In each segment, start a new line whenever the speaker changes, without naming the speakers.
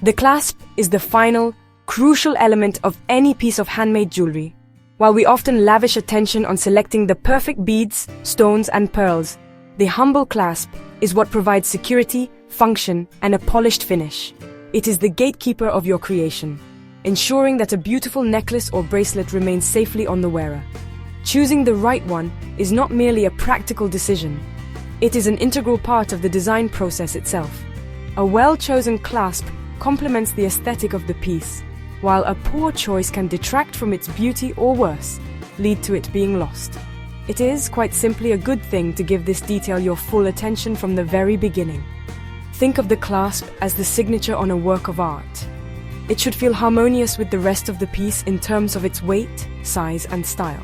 The clasp is the final, crucial element of any piece of handmade jewelry. While we often lavish attention on selecting the perfect beads, stones, and pearls, the humble clasp is what provides security, function, and a polished finish. It is the gatekeeper of your creation, ensuring that a beautiful necklace or bracelet remains safely on the wearer. Choosing the right one is not merely a practical decision. It is an integral part of the design process itself. A well-chosen clasp complements the aesthetic of the piece, while a poor choice can detract from its beauty or worse, lead to it being lost. It is, quite simply, a good thing to give this detail your full attention from the very beginning. Think of the clasp as the signature on a work of art. It should feel harmonious with the rest of the piece in terms of its weight, size, and style.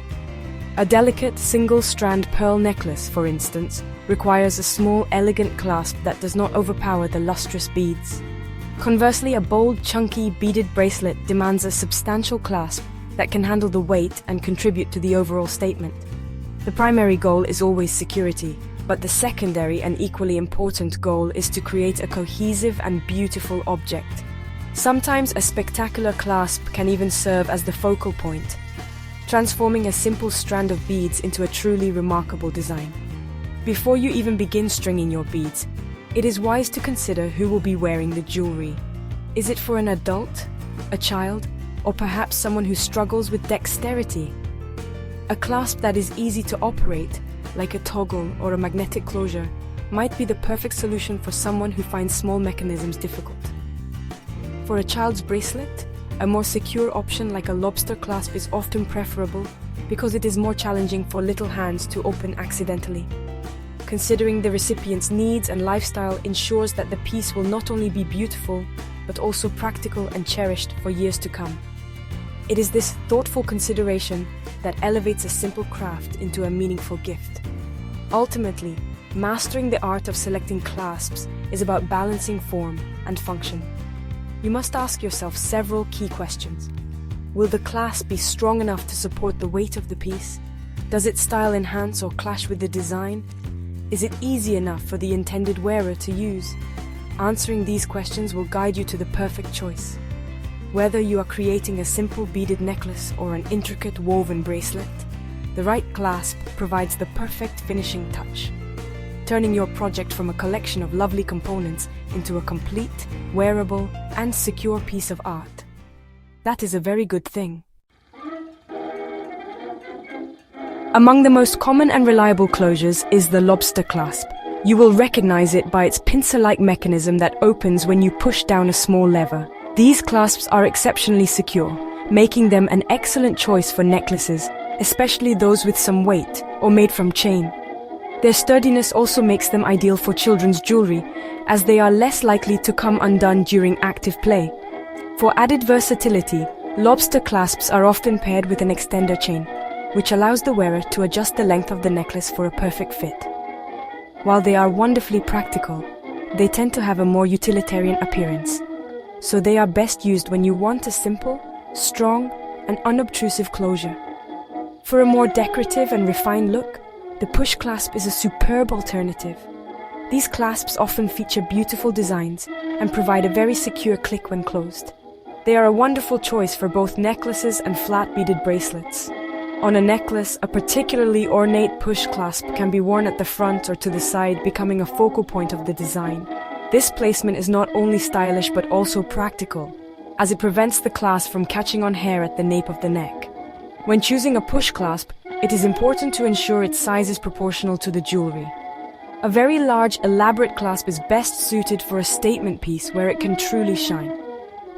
A delicate, single-strand pearl necklace, for instance, requires a small, elegant clasp that does not overpower the lustrous beads. Conversely, a bold, chunky, beaded bracelet demands a substantial clasp that can handle the weight and contribute to the overall statement. The primary goal is always security, but the secondary and equally important goal is to create a cohesive and beautiful object. Sometimes a spectacular clasp can even serve as the focal point, transforming a simple strand of beads into a truly remarkable design. Before you even begin stringing your beads, it is wise to consider who will be wearing the jewelry. Is it for an adult, a child, or perhaps someone who struggles with dexterity? A clasp that is easy to operate, like a toggle or a magnetic closure, might be the perfect solution for someone who finds small mechanisms difficult. For a child's bracelet, a more secure option like a lobster clasp is often preferable because it is more challenging for little hands to open accidentally. Considering the recipient's needs and lifestyle ensures that the piece will not only be beautiful, but also practical and cherished for years to come. It is this thoughtful consideration that elevates a simple craft into a meaningful gift. Ultimately, mastering the art of selecting clasps is about balancing form and function. You must ask yourself several key questions. Will the clasp be strong enough to support the weight of the piece? Does its style enhance or clash with the design? Is it easy enough for the intended wearer to use? Answering these questions will guide you to the perfect choice. Whether you are creating a simple beaded necklace or an intricate woven bracelet, the right clasp provides the perfect finishing touch, turning your project from a collection of lovely components into a complete, wearable, and secure piece of art. That is a very good thing. Among the most common and reliable closures is the lobster clasp. You will recognize it by its pincer-like mechanism that opens when you push down a small lever. These clasps are exceptionally secure, making them an excellent choice for necklaces, especially those with some weight or made from chain. Their sturdiness also makes them ideal for children's jewelry, as they are less likely to come undone during active play. For added versatility, lobster clasps are often paired with an extender chain, which allows the wearer to adjust the length of the necklace for a perfect fit. While they are wonderfully practical, they tend to have a more utilitarian appearance. So they are best used when you want a simple, strong, and unobtrusive closure. For a more decorative and refined look, the push clasp is a superb alternative. These clasps often feature beautiful designs and provide a very secure click when closed. They are a wonderful choice for both necklaces and flat beaded bracelets. On a necklace, a particularly ornate push clasp can be worn at the front or to the side, becoming a focal point of the design. This placement is not only stylish but also practical, as it prevents the clasp from catching on hair at the nape of the neck. When choosing a push clasp, it is important to ensure its size is proportional to the jewelry. A very large, elaborate clasp is best suited for a statement piece where it can truly shine.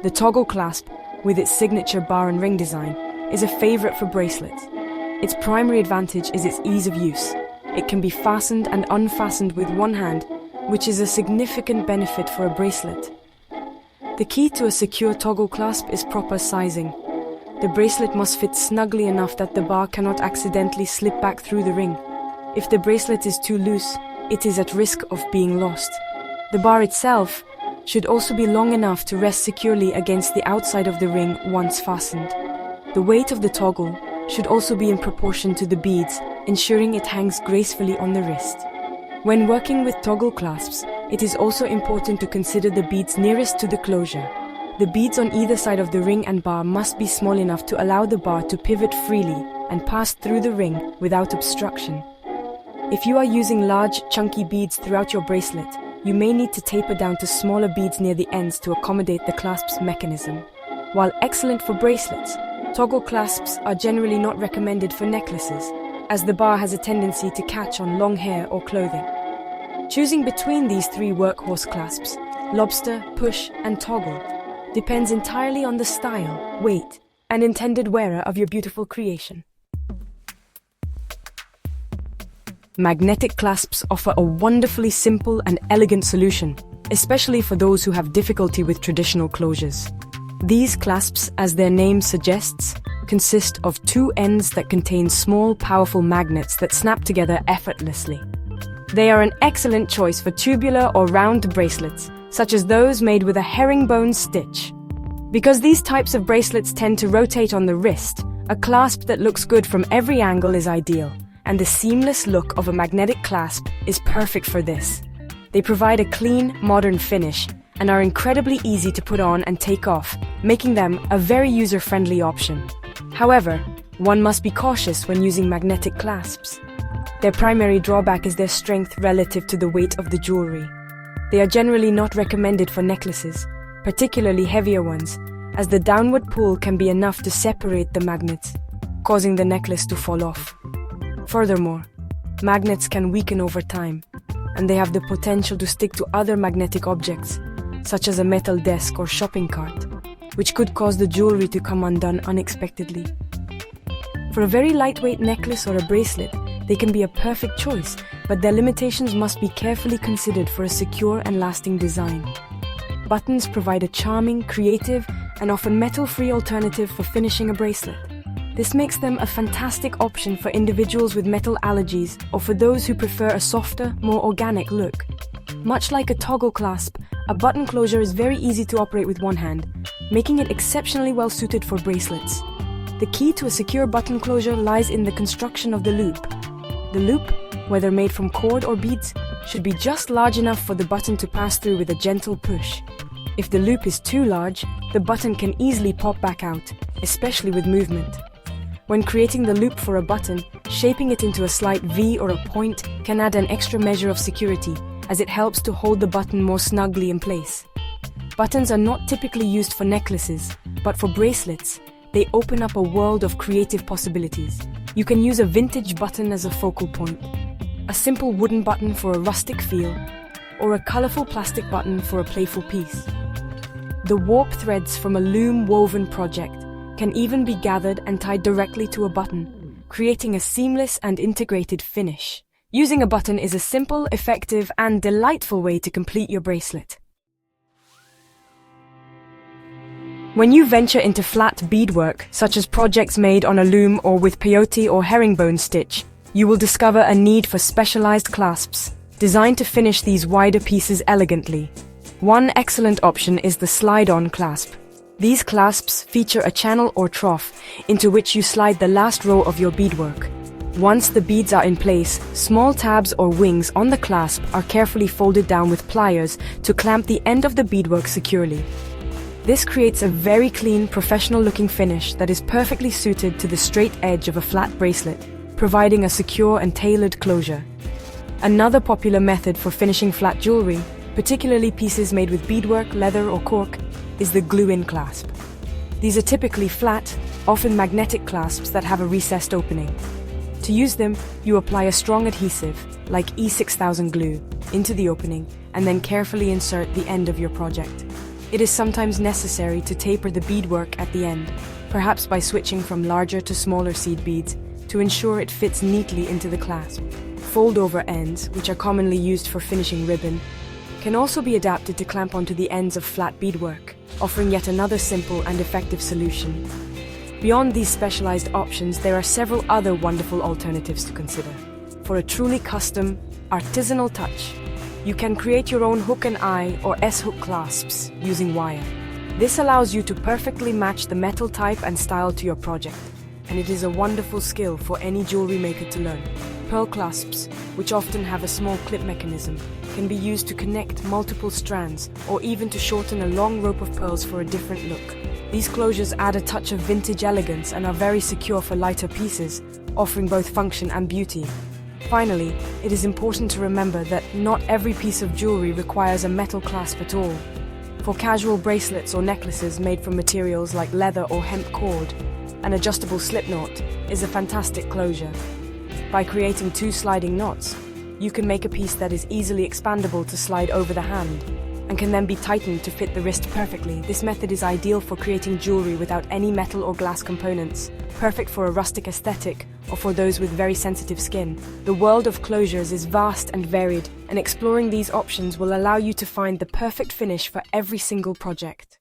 The toggle clasp, with its signature bar and ring design, is a favorite for bracelets. Its primary advantage is its ease of use. It can be fastened and unfastened with one hand, which is a significant benefit for a bracelet. The key to a secure toggle clasp is proper sizing. The bracelet must fit snugly enough that the bar cannot accidentally slip back through the ring. If the bracelet is too loose, it is at risk of being lost. The bar itself should also be long enough to rest securely against the outside of the ring once fastened. The weight of the toggle should also be in proportion to the beads, ensuring it hangs gracefully on the wrist. When working with toggle clasps, it is also important to consider the beads nearest to the closure. The beads on either side of the ring and bar must be small enough to allow the bar to pivot freely and pass through the ring without obstruction. If you are using large, chunky beads throughout your bracelet, you may need to taper down to smaller beads near the ends to accommodate the clasp's mechanism. While excellent for bracelets, toggle clasps are generally not recommended for necklaces, as the bar has a tendency to catch on long hair or clothing. Choosing between these three workhorse clasps, lobster, push, and toggle, depends entirely on the style, weight, and intended wearer of your beautiful creation. Magnetic clasps offer a wonderfully simple and elegant solution, especially for those who have difficulty with traditional closures. These clasps, as their name suggests, consist of two ends that contain small, powerful magnets that snap together effortlessly. They are an excellent choice for tubular or round bracelets, such as those made with a herringbone stitch. Because these types of bracelets tend to rotate on the wrist, a clasp that looks good from every angle is ideal, and the seamless look of a magnetic clasp is perfect for this. They provide a clean, modern finish and are incredibly easy to put on and take off, making them a very user-friendly option. However, one must be cautious when using magnetic clasps. Their primary drawback is their strength relative to the weight of the jewelry. They are generally not recommended for necklaces, particularly heavier ones, as the downward pull can be enough to separate the magnets, causing the necklace to fall off. Furthermore, magnets can weaken over time, and they have the potential to stick to other magnetic objects, such as a metal desk or shopping cart, which could cause the jewelry to come undone unexpectedly. For a very lightweight necklace or a bracelet, they can be a perfect choice, but their limitations must be carefully considered for a secure and lasting design. Buttons provide a charming, creative, and often metal-free alternative for finishing a bracelet. This makes them a fantastic option for individuals with metal allergies or for those who prefer a softer, more organic look. Much like a toggle clasp, a button closure is very easy to operate with one hand, making it exceptionally well suited for bracelets. The key to a secure button closure lies in the construction of the loop. The loop, whether made from cord or beads, should be just large enough for the button to pass through with a gentle push. If the loop is too large, the button can easily pop back out, especially with movement. When creating the loop for a button, shaping it into a slight V or a point can add an extra measure of security, as it helps to hold the button more snugly in place. Buttons are not typically used for necklaces, but for bracelets, they open up a world of creative possibilities. You can use a vintage button as a focal point, a simple wooden button for a rustic feel, or a colorful plastic button for a playful piece. The warp threads from a loom woven project can even be gathered and tied directly to a button, creating a seamless and integrated finish. Using a button is a simple, effective, and delightful way to complete your bracelet. When you venture into flat beadwork, such as projects made on a loom or with peyote or herringbone stitch, you will discover a need for specialized clasps, designed to finish these wider pieces elegantly. One excellent option is the slide-on clasp. These clasps feature a channel or trough into which you slide the last row of your beadwork. Once the beads are in place, small tabs or wings on the clasp are carefully folded down with pliers to clamp the end of the beadwork securely. This creates a very clean, professional-looking finish that is perfectly suited to the straight edge of a flat bracelet, providing a secure and tailored closure. Another popular method for finishing flat jewelry, particularly pieces made with beadwork, leather, or cork, is the glue-in clasp. These are typically flat, often magnetic clasps that have a recessed opening. To use them, you apply a strong adhesive, like E6000 glue, into the opening and then carefully insert the end of your project. It is sometimes necessary to taper the beadwork at the end, perhaps by switching from larger to smaller seed beads, to ensure it fits neatly into the clasp. Fold-over ends, which are commonly used for finishing ribbon, can also be adapted to clamp onto the ends of flat beadwork, offering yet another simple and effective solution. Beyond these specialized options, there are several other wonderful alternatives to consider. For a truly custom, artisanal touch, you can create your own hook and eye or S-hook clasps using wire. This allows you to perfectly match the metal type and style to your project, and it is a wonderful skill for any jewelry maker to learn. Pearl clasps, which often have a small clip mechanism, can be used to connect multiple strands or even to shorten a long rope of pearls for a different look. These closures add a touch of vintage elegance and are very secure for lighter pieces, offering both function and beauty. Finally, it is important to remember that not every piece of jewelry requires a metal clasp at all. For casual bracelets or necklaces made from materials like leather or hemp cord, an adjustable slip knot is a fantastic closure. By creating 2 sliding knots, you can make a piece that is easily expandable to slide over the hand and can then be tightened to fit the wrist perfectly. This method is ideal for creating jewelry without any metal or glass components, perfect for a rustic aesthetic or for those with very sensitive skin. The world of closures is vast and varied, and exploring these options will allow you to find the perfect finish for every single project.